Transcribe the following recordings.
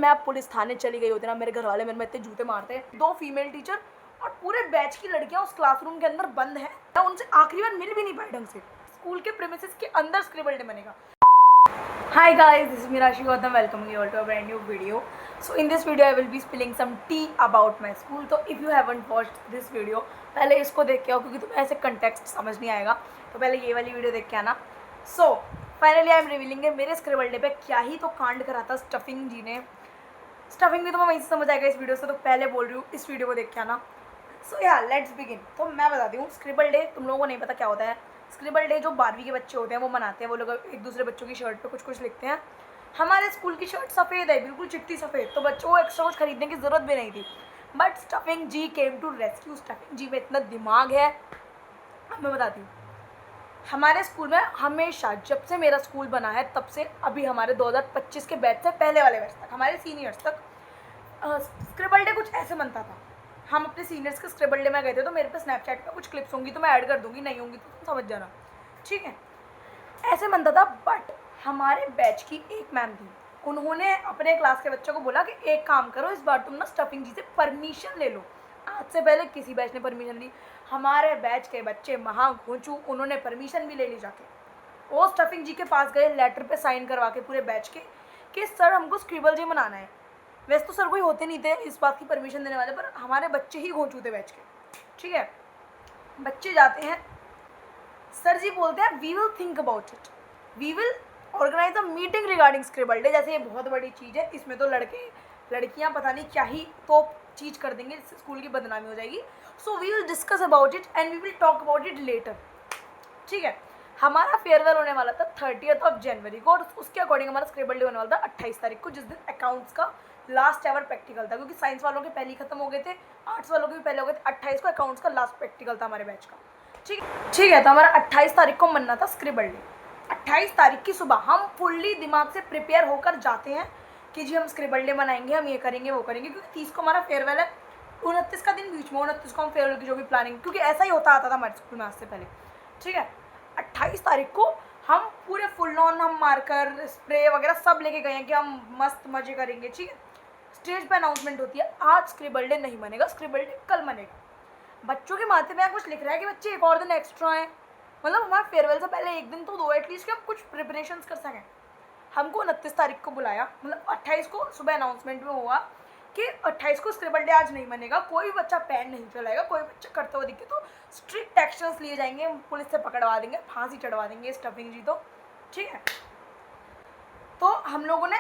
मैं पुलिस थाने चली गई होती ना, मेरे घर वाले मेरे में इतने जूते मारते हैं। 2 फीमेल टीचर और पूरे बैच की लड़कियां उस क्लासरूम के अंदर बंद हैं। मैं उनसे आखिरी बार मिल भी नहीं पाई ढंग से। स्कूल के प्रीमिसेस के अंदर स्क्रिबल डे बनेगा। Hi guys, this is Mirashi Gautam welcoming you all to a brand new video. So in this video I will be spilling some tea about my school. So if you haven't watched this video, पहले इसको देख के आओ क्योंकि तुम्हें ऐसे context समझ नहीं आएगा, तो पहले ये वाली वीडियो देख के आना। So finally I am revealing मेरे स्क्रिबल डे पे क्या ही तो कांड करा था स्टफिंग जी ने। स्टफिंग भी तुम्हें वहीं से समझ आएगा इस वीडियो से, तो पहले बोल रही हूँ इस वीडियो को देख के आना। सो या लेट्स बिगिन। तो मैं बताती हूँ स्क्रिबल डे तुम लोगों को नहीं पता क्या होता है। स्क्रिबल डे जो 12वीं के बच्चे होते हैं वो मनाते हैं, वो लोग एक दूसरे बच्चों की शर्ट पे कुछ कुछ लिखते हैं। हमारे स्कूल की शर्ट सफ़ेद है, बिल्कुल चिट्टी सफ़ेद, तो बच्चों को एक्स्ट्रा कुछ खरीदने की ज़रूरत भी नहीं थी। But stuffing ji came to rescue. Stuffing ji में इतना दिमाग है, अब मैं बताती हूँ। हमारे स्कूल में हमेशा जब से मेरा स्कूल बना है तब से अभी हमारे 2025 के बैच से पहले वाले बैच तक, हमारे सीनियर्स तक स्क्रिबल डे कुछ ऐसे बनता था। हम अपने सीनियर्स के स्क्रिबल डे में गए थे, तो मेरे पे स्नैपचैट पे कुछ क्लिप्स होंगी तो मैं ऐड कर दूंगी, नहीं होंगी तो तुम समझ जाना, ठीक है। ऐसे बनता था। बट हमारे बैच की एक मैम थी, उन्होंने अपने क्लास के बच्चों को बोला कि एक काम करो, इस बार तुम ना स्टफिंग जी से परमिशन ले लो। आज से पहले किसी बैच ने परमिशन ली, हमारे बैच के बच्चे महा घोंचू, उन्होंने परमिशन भी ले ली जाके। वो स्टफिंग जी के पास गए, लेटर पे साइन करवा के पूरे बैच के कि सर हमको स्क्रिबल डे मनाना है। वैसे तो सर कोई होते नहीं थे इस बात की परमिशन देने वाले, पर हमारे बच्चे ही घोंचू थे बैच के, ठीक है। बच्चे जाते हैं, सर जी बोलते हैं we will think about it, we will organise a meeting regarding scribble day. जैसे ये बहुत बड़ी चीज़ है, इसमें तो लड़के लड़कियां पता नहीं क्या ही तो चीज़ कर देंगे, स्कूल की बदनामी हो जाएगी। So we will discuss about it and we will talk about it later, ठीक है। हमारा फेयरवेल होने वाला था 30 जनवरी को, और उसके अकॉर्डिंग हमारा स्क्रिबल डे होने वाला था 28 तारीख को, जिस दिन अकाउंट्स का लास्ट एवर प्रैक्टिकल था, क्योंकि साइंस वालों के पहले ही खत्म हो गए थे, आर्ट्स वालों के भी पहले हो गए थे। 28 को अकाउंट्स का लास्ट प्रैक्टिकल था हमारे बैच का, ठीक है। तो हमारा 28 तारीख को मनना था स्क्रिबल डे। 28 तारीख की सुबह हम फुल्ली दिमाग से प्रिपेयर होकर जाते हैं कि जी हम स्क्रिबल डे मनाएंगे, हम ये करेंगे वो करेंगे, क्योंकि 30 को हमारा फेयरवेल है, 29 का दिन बीच में, 29 को हम फेयरवेल की जो भी प्लानिंग, क्योंकि ऐसा ही होता आता था हमारे स्कूल में आज से पहले, ठीक है। 28 तारीख को हम पूरे फुल ऑन, हम मार्कर स्प्रे वगैरह सब लेके गए हैं कि हम मस्त मजे करेंगे, ठीक है। स्टेज पे अनाउंसमेंट होती है, आज स्क्रिबल डे नहीं मनेगा, स्क्रिबल डे कल मनेगा। बच्चों के माथे में कुछ लिख रहा है कि बच्चे एक और दिन एक्स्ट्रा हैं, मतलब हमारे फेयरवेल से पहले एक दिन तो दो एटलीस्ट, कि हम कुछ प्रिपरेशन कर सकें। हमको 29 तारीख को बुलाया, मतलब 28 को सुबह अनाउंसमेंट में हुआ कि 28 को स्क्रिबल डे आज नहीं मनेगा, कोई बच्चा पेन नहीं चलाएगा, कोई बच्चा करते हुए दिखे तो स्ट्रिक्ट एक्शंस लिए जाएंगे, पुलिस से पकड़वा देंगे, फांसी चढ़वा देंगे स्टफिंग जी, तो ठीक है। तो हम लोगों ने,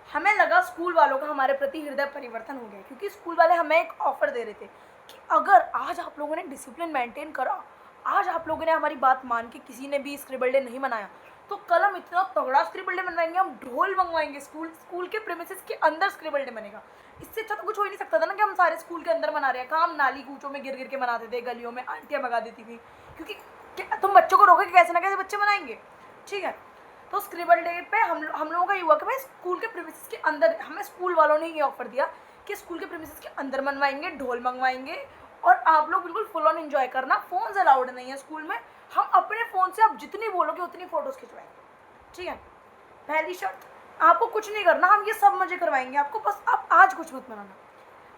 हमें लगा स्कूल वालों का हमारे प्रति हृदय परिवर्तन हो गया, क्योंकि स्कूल वाले हमें एक ऑफर दे रहे थे कि अगर आज आप लोगों ने डिसिप्लिन मेंटेन करा, आज आप लोगों ने हमारी बात मान के किसी ने भी स्क्रिबल डे नहीं मनाया, तो कल हम इतना तगड़ा स्क्रिबल डे मनवाएंगे, हम ढोल मंगवाएंगे, स्कूल के प्रीमिसेस के अंदर स्क्रिबल डे बनेगा। इससे अच्छा तो कुछ हो ही नहीं सकता था ना कि हम सारे स्कूल के अंदर मना रहे हैं। कहाँ हम नाली कूचों में गिर गिर के मनाते थे, गलियों में आंटियाँ भगा देती थी, क्योंकि तुम बच्चों को रोके कि कैसे ना कैसे बच्चे मनाएंगे, ठीक है। तो स्क्रिबल डे पे हम लोगों का ये हुआ कि भाई स्कूल के प्रीमिसेस के अंदर, हमें स्कूल वालों ने ये ऑफर दिया कि स्कूल के प्रीमिसेस के अंदर मनवाएंगे, ढोल मंगवाएंगे और आप लोग बिल्कुल फुल ऑन एंजॉय करना। फ़ोन्स अलाउड नहीं है स्कूल में, हम अपने फ़ोन से आप जितनी बोलोगे उतनी फ़ोटोज़ खिंचवाएंगे, ठीक है। पहली शर्त, आपको कुछ नहीं करना, हम ये सब मज़े करवाएंगे आपको, बस आप आज कुछ मत मनाना।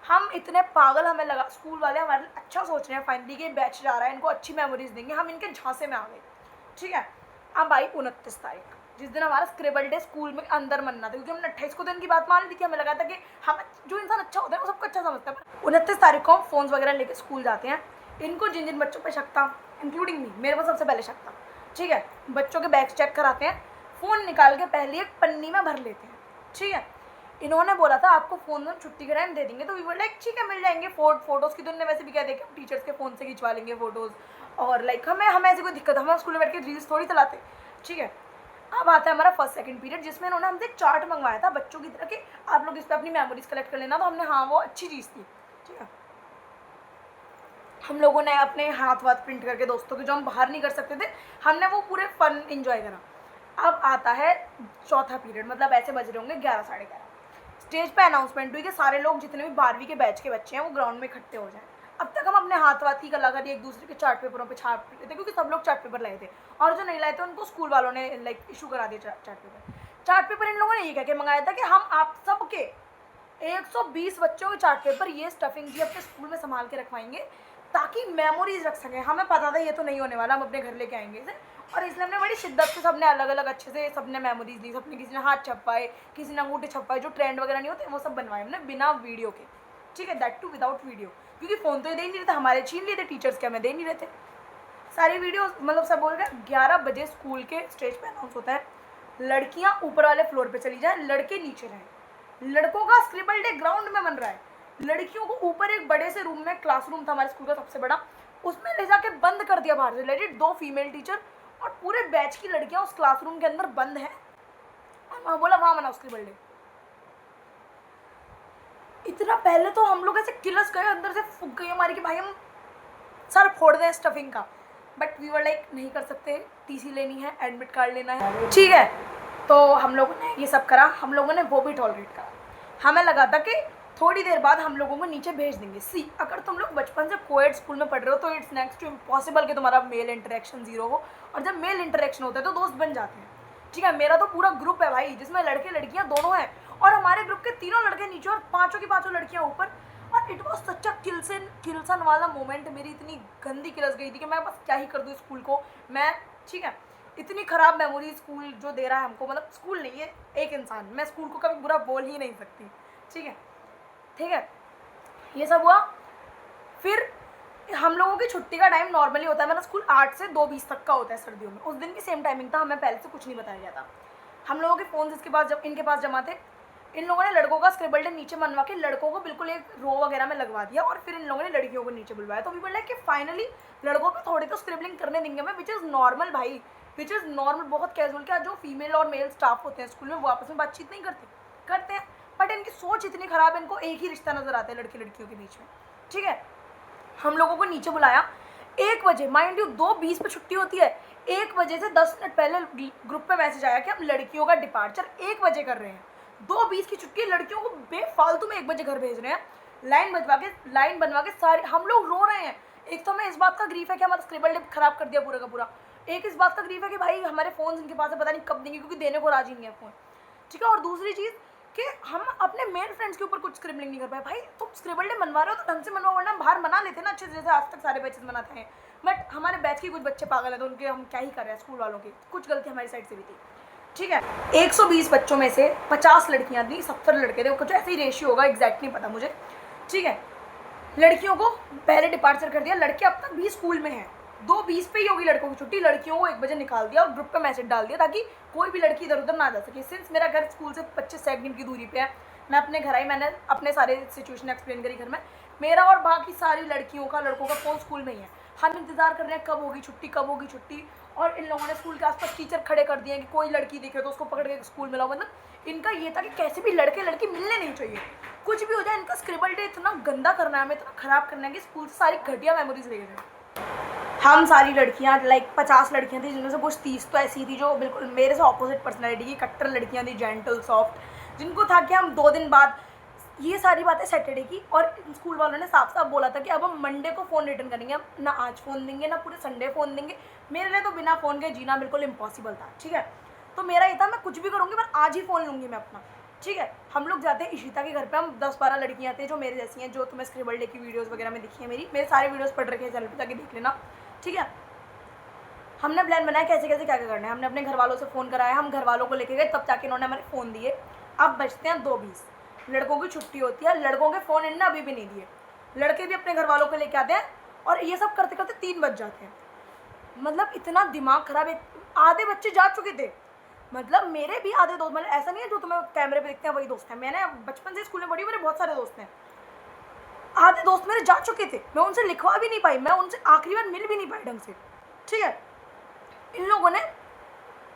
हम इतने पागल, हमें लगा स्कूल वाले हमारे लिए अच्छा सोच रहे हैं, फाइनली कि बैच जा रहा है, इनको अच्छी मेमोरीज देंगे, हम इनके झांसे में आ गए, ठीक है। अब आई 29 तारीख, जिस दिन हमारा स्क्रिबल डे स्कूल में अंदर मनना था, क्योंकि हमने 28 को दिन की बात मान ली थी, हमें लगा था कि हम, जो इंसान अच्छा होता है वो सबको अच्छा समझता है। 29 तारीख को हम फ़ोन्स वगैरह लेके स्कूल जाते हैं। इनको जिन जिन बच्चों पे शक था, इंक्लूडिंग मी, मेरे को सबसे पहले शक था, ठीक है। बच्चों के बैग चेक कराते हैं, फ़ोन निकाल के पहले एक पन्नी में भर लेते हैं, ठीक है। इन्होंने बोला था आपको फ़ोन में छुट्टी के टाइम दे देंगे, तो वी वर लाइक ठीक है मिल जाएंगे। फ़ोटोज़ की तो उन्होंने वैसे भी क्या देखा, टीचर्स के फ़ोन से खिंचवा लेंगे फ़ोटोज़, और लाइक हमें ऐसी कोई दिक्कत, हम स्कूल में बैठ के रील्स थोड़ी चलाते, ठीक है। अब आता है हमारा फर्स्ट सेकंड पीरियड, जिसमें इन्होंने हमसे एक चार्ट मंगवाया था बच्चों की तरह कि आप लोग इस पर अपनी मेमोरीज कलेक्ट कर लेना, तो हमने, हाँ वो अच्छी चीज़ थी, ठीक है। हम लोगों ने अपने हाथ प्रिंट करके दोस्तों के, जो हम बाहर नहीं कर सकते थे, हमने वो पूरे फन इन्जॉय करा। अब आता है चौथा पीरियड, मतलब ऐसे बज रहे होंगे 11 साढ़े 11। स्टेज पे अनाउंसमेंट हुई कि सारे लोग जितने भी 12वीं के बैच के बच्चे हैं वो ग्राउंड में इकट्ठे हो जाएं। अब तक हम अपने हाथ की कलाकारी एक दूसरे के चार्ट पेपरों पे छाप लेते थे, क्योंकि सब लोग चार्ट पेपर लाए थे, और जो नहीं लाए थे उनको स्कूल वालों ने लाइक इशू करा दिया chart paper. Chart paper in लोगों ने ये कह के मंगाया था कि हम आप सबके 120 बच्चों के चार्ट पेपर ये स्टफिंग जी अपने स्कूल में संभाल के रखवाएंगे ताकि मेमोरीज रख सकें। हमें पता था ये तो नहीं होने वाला, हम अपने घर लेके आएंगे इसे, और इसलिए हमने बड़ी शिद्दत से सबने अलग अलग अच्छे से सबने मेमोरीज ली। सबने किसी ने हाथ छपवाए, किसी ने अंगूठे छपवाए, जो ट्रेंड वगैरह नहीं होते वो सब बनवाए हमने बिना वीडियो के, ठीक है, दैट टू विदाउट वीडियो, क्योंकि फ़ोन तो ये दे ही नहीं रहे थे, हमारे छीन लिए थे टीचर्स के, हमें दे नहीं रहे थे सारी वीडियो। मतलब सब बोल रहे 11 बजे स्कूल के स्टेज पे अनाउंस होता है, लड़कियां ऊपर वाले फ्लोर पे चली जाएं, लड़के नीचे रहें। लड़कों का स्क्रिबल डे ग्राउंड में बन रहा है, लड़कियों को ऊपर एक बड़े से रूम में, क्लासरूम था हमारे स्कूल का सबसे बड़ा, उसमें ले जाके बंद कर दिया बाहर से। लेजिट 2 फीमेल टीचर और पूरे बैच की लड़कियां उस क्लासरूम के अंदर बंद हैं, और मैं बोला वहां मनाओ स्क्रिबल डे। इतना पहले तो हम लोग ऐसे किलस गए, अंदर से फूक गई हमारी कि भाई हम सर फोड़ दें स्टफिंग का, बट वी वर लाइक नहीं कर सकते, टीसी लेनी है, एडमिट कार्ड लेना है, ठीक है। तो हम लोगों ने ये सब करा, हम लोगों ने वो भी टॉलरेट करा। हमें लगा था कि थोड़ी देर बाद हम लोगों को नीचे भेज देंगे। सी, अगर तुम लोग बचपन से कोएड स्कूल में पढ़ रहे हो तो इट्स नेक्स्ट टू इम्पॉसिबल कि तुम्हारा मेल इंटरेक्शन जीरो हो, और जब मेल इंटरेक्शन होता है तो दोस्त बन जाते हैं, ठीक है। मेरा तो पूरा ग्रुप है भाई जिसमें लड़के लड़कियां दोनों हैं, और हमारे ग्रुप के 3 लड़के नीचे और 5 की 5 लड़कियां ऊपर, और इट वॉज सच अ किल्सन वाला मोमेंट। मेरी इतनी गंदी किलस गई थी कि मैं बस क्या ही कर दूँ स्कूल को मैं, ठीक है। इतनी ख़राब मेमोरी स्कूल जो दे रहा है हमको, मतलब स्कूल नहीं है एक इंसान, मैं स्कूल को कभी बुरा बोल ही नहीं सकती, ठीक है, ठीक है। ये सब हुआ, फिर हम लोगों की छुट्टी का टाइम नॉर्मली होता है, मेरा स्कूल 8 से 2:20 तक का होता है सर्दियों में। उस दिन की सेम टाइमिंग था, हमें पहले से कुछ नहीं बताया गया था। हम लोगों के फ़ोन इसके पास इनके पास जमा थे। इन लोगों ने लड़कों का स्क्रिबल डे नीचे मनवा के लड़कों को बिल्कुल एक रो वगैरह में लगवा दिया, और फिर इन लोगों ने लड़कियों को नीचे बुलवाया। तो वी वर लाइक कि फाइनली लड़कों पे थोड़ी तो स्क्रिबलिंग करने देंगे हमें, विच इज़ नॉर्मल भाई, विच इज़ नॉर्मल, बहुत कैजुअल। क्या जो फीमेल और मेल स्टाफ होते हैं स्कूल में वो आपस में बातचीत नहीं करते हैं, बट इनकी सोच इतनी ख़राब है, इनको एक ही रिश्ता नज़र आता है लड़के लड़कियों के बीच में, ठीक है। हम लोगों को नीचे बुलाया 1 बजे, माइंड यू 2:20 पे छुट्टी होती है, 1 बजे से 10 मिनट पहले ग्रुप पे मैसेज आया कि हम लड़कियों का डिपार्चर 1 बजे कर रहे हैं। 2:20 की छुट्टी, लड़कियों को बेफालतू में 1 बजे घर भेज रहे हैं, लाइन बनवा के सारे हम लोग रो रहे हैं। एक तो हमें इस बात का ग्रीफ है कि हमारा स्क्रिबल डे खराब कर दिया पूरा का पूरा, एक इस बात का ग्रीफ है कि भाई हमारे फ़ोन इनके पास है, पता नहीं कब देंगे, क्योंकि देने को राजी नहीं है फ़ोन, ठीक है। और दूसरी चीज़ कि हम अपने मेल फ्रेंड्स के ऊपर कुछ स्क्रिबलिंग नहीं कर पाए। भाई तुम स्क्रिबल डे मनवा रहे हो तो ढंग से मनवाओ, वरना बाहर मना लेते ना अच्छे से, जैसे आज तक सारे बैचेस मनाते हैं। बट हमारे बैच के कुछ बच्चे पागल हैं, तो उनके हम क्या ही कर रहे हैं, स्कूल वालों की कुछ गलती हमारी साइड से भी थी, ठीक है। 120 बच्चों में से 50 लड़कियां थी, 70 लड़के थे, कुछ ऐसे ही रेशियो होगा, एग्जैक्ट नहीं पता मुझे, ठीक है। लड़कियों को पहले डिपार्चर कर दिया, लड़के अब तक भी स्कूल में हैं। 2:20 पे ही होगी लड़कों की छुट्टी, लड़कियों को 1 बजे निकाल दिया और ग्रुप पे मैसेज डाल दिया ताकि कोई भी लड़की इधर उधर ना जा सके। सिंस मेरा घर स्कूल से 25 सेकंड की दूरी पे है, मैं अपने घर आई, मैंने अपने सारे सिचुएशन एक्सप्लेन करी घर में। मेरा और बाकी सारी लड़कियों का लड़कों का फ़ोन स्कूल में ही है, हम इंतज़ार कर रहे हैं कब होगी छुट्टी, कब होगी छुट्टी। और इन लोगों ने स्कूल के आसपास टीचर खड़े कर दिए कि कोई लड़की दिखे तो उसको पकड़ के स्कूल में लाओ। मतलब इनका ये था कि कैसे भी लड़के लड़की मिलने नहीं चाहिए, कुछ भी हो जाए। इनका स्क्रिबल डे इतना गंदा करना है, हमें इतना ख़राब करना है कि स्कूल से सारी घटिया मेमोरीज ले गए। हम सारी लड़कियां लाइक 50 लड़कियां थी, जिनमें से कुछ 30 तो ऐसी थी जो बिल्कुल मेरे से ऑपोजिट पर्सनैलिटी की, कट्टर लड़कियां थी, जेंटल सॉफ्ट, जिनको था कि हम 2 दिन बाद, ये सारी बातें सैटरडे की। और स्कूल वालों ने साफ साफ बोला था कि अब हम मंडे को फ़ोन रिटर्न करेंगे, हम ना आज फ़ोन देंगे ना पूरे संडे फ़ोन देंगे। मेरे लिए तो बिना फ़ोन के जीना बिल्कुल इम्पॉसिबल था, ठीक है। तो मेरा ये था मैं कुछ भी करूँगी पर आज ही फ़ोन लूँगी मैं अपना, ठीक है। हम लोग जाते हैं इशिता के घर पे, हम 10-12 लड़कियाँ थे जो मेरे जैसी हैं, जो तुम्हें स्क्रिबल डे की वीडियोस वगैरह में दिखी है, मेरे सारे वीडियोस पढ़ रखे हैं, चैनल पे जाके देख लेना, ठीक है। हमने प्लान बनाया कैसे कैसे क्या क्या करना है, हमने अपने घर वालों से फ़ोन कराया, हम घर वालों को लेके गए, तब जाके इन्होंने हमें फ़ोन दिए। अब बजते हैं 2:20, लड़कों की छुट्टी होती है, लड़कों के फ़ोन इनने अभी भी नहीं दिए, लड़के भी अपने घर वालों को लेके आते हैं, और ये सब करते करते 3 बज जाते हैं। मतलब इतना दिमाग ख़राब है। आधे बच्चे जा चुके थे, मतलब मेरे भी आधे दोस्त, मतलब ऐसा नहीं है जो तुम्हें कैमरे पे दिखते हैं वही दोस्त हैं, मैंने बचपन से स्कूल में पढ़ी, मेरे बहुत सारे दोस्त हैं। आधे दोस्त मेरे जा चुके थे, मैं उनसे लिखवा भी नहीं पाई, मैं उनसे आखिरी बार मिल भी नहीं पाई ढंग से, ठीक है। इन लोगों ने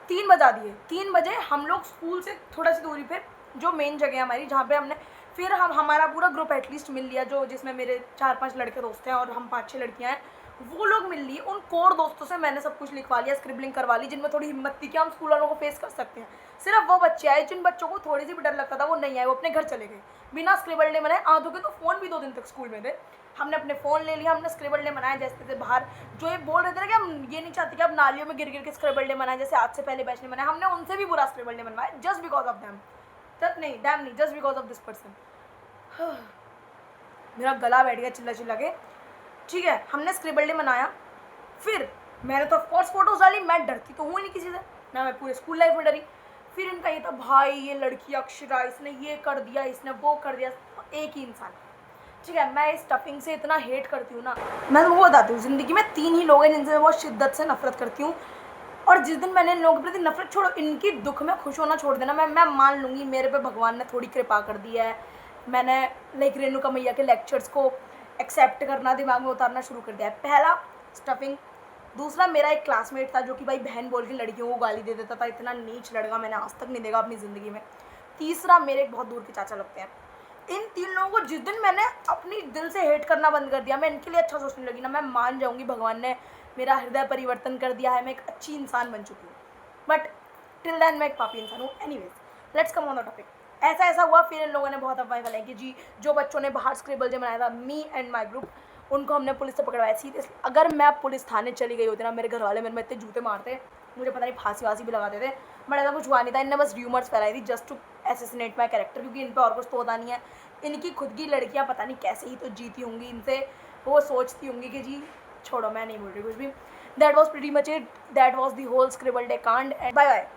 3 बजा दिए। 3 बजे हम लोग स्कूल से थोड़ा सी दूरी पे, जो मेन जगह है हमारी, जहाँ पे हमने फिर हमारा पूरा ग्रुप एटलीस्ट मिल लिया, जो जिसमें मेरे 4-5 लड़के दोस्त हैं और हम 5-6 लड़कियाँ हैं, वो लोग मिल लिए। उन कोर दोस्तों से मैंने सब कुछ लिखवा लिया, स्क्रिबलिंग करवा ली, जिनमें थोड़ी हिम्मत थी कि हम स्कूल वालों को फेस कर सकते हैं। सिर्फ वो बच्चे आए जिन बच्चों को थोड़ी सी भी डर लगता था, वो नहीं आए, वो अपने घर चले गए बिना स्क्रिबल डे मनाए। आधों के तो फ़ोन भी 2 दिन तक स्कूल में थे। हमने अपने फ़ोन ले लिया, हमने स्क्रिबल डे मनाया जैसे थे बाहर। जो ये बोल रहे थे ना कि हम ये नहीं चाहते कि अब नालियों में गिर गिर के स्क्रिबल डे मनाए जैसे आज से पहले बैच ने मनाया, हमने उनसे भी बुरा स्क्रिबल डे मनवाया जस्ट बिकॉज ऑफ दैम। नहीं डैम नहीं, just because of this person. मेरा गला बैठ गया चिल्ला चिल्ला के। ठीक है, हमने स्क्रिबल डे मनाया, फिर मैंने तो ऑफकोर्स फोटोज डाली, मैं डरती तो हूँ ही नहीं किसी से, ना मैं पूरे स्कूल लाइफ में डरी। फिर इनका ये था भाई ये लड़की अक्षरा, इसने ये कर दिया, इसने वो कर दिया, एक ही इंसान। ठीक है, मैं इस स्टफिंग से इतना हेट करती हूँ ना, मैं तुमको बताती हूँ, ज़िंदगी में 3 ही लोग हैं जिनसे मैं बहुत शिद्दत से नफरत करती हूँ। और जिस दिन मैंने इन लोगों के प्रति नफरत छोड़ो, इनकी दुख में खुश होना छोड़ देना, मैं मान लूँगी मेरे पे भगवान ने थोड़ी कृपा कर दी है। मैंने लाइक रेणुका मैया के लेक्चर्स को एक्सेप्ट करना, दिमाग में उतारना शुरू कर दिया है। पहला स्टफिंग। दूसरा, मेरा एक क्लासमेट था जो कि भाई बहन बोल के लड़कियों को गाली दे देता था, इतना नीच लड़का मैंने आज तक नहीं देखा अपनी ज़िंदगी में। तीसरा, मेरे एक बहुत दूर के चाचा लगते हैं। इन 3 लोगों को जिस दिन मैंने अपनी दिल से हेट करना बंद कर दिया, मैं इनके लिए अच्छा सोचने लगी ना, मैं मान जाऊँगी भगवान ने मेरा हृदय परिवर्तन कर दिया है, मैं एक अच्छी इंसान बन चुकी हूँ। बट टिल देन मैं एक पापी इंसान हूँ। Anyways let's come on the topic. ऐसा हुआ, फिर इन लोगों ने बहुत अफवाह फैलाई कि जी जो बच्चों ने बाहर स्क्रिबल डे मनाया था, मी एंड माई ग्रुप, उनको हमने पुलिस से पकड़वाया। सीरियसली अगर मैं पुलिस थाने चली गई होती ना, मेरे घर वाले मेरे में इतने जूते मारते, मुझे पता नहीं फांसी वासी भी लगाते थे, बट ऐसा कुछ हुआ नहीं था। इनने बस र्यूमर्स फैलाई थी just to assassinate my character, क्योंकि इन पर और कुछ तो होता नहीं है। इनकी खुद की लड़कियाँ पता नहीं कैसे ही तो जीती होंगी इनसे, वो सोचती होंगी कि जी छोड़ो, मैं नहीं बोल रही कुछ भी। That was pretty much it, that was the whole scribble day कांड, एंड बाय बाय।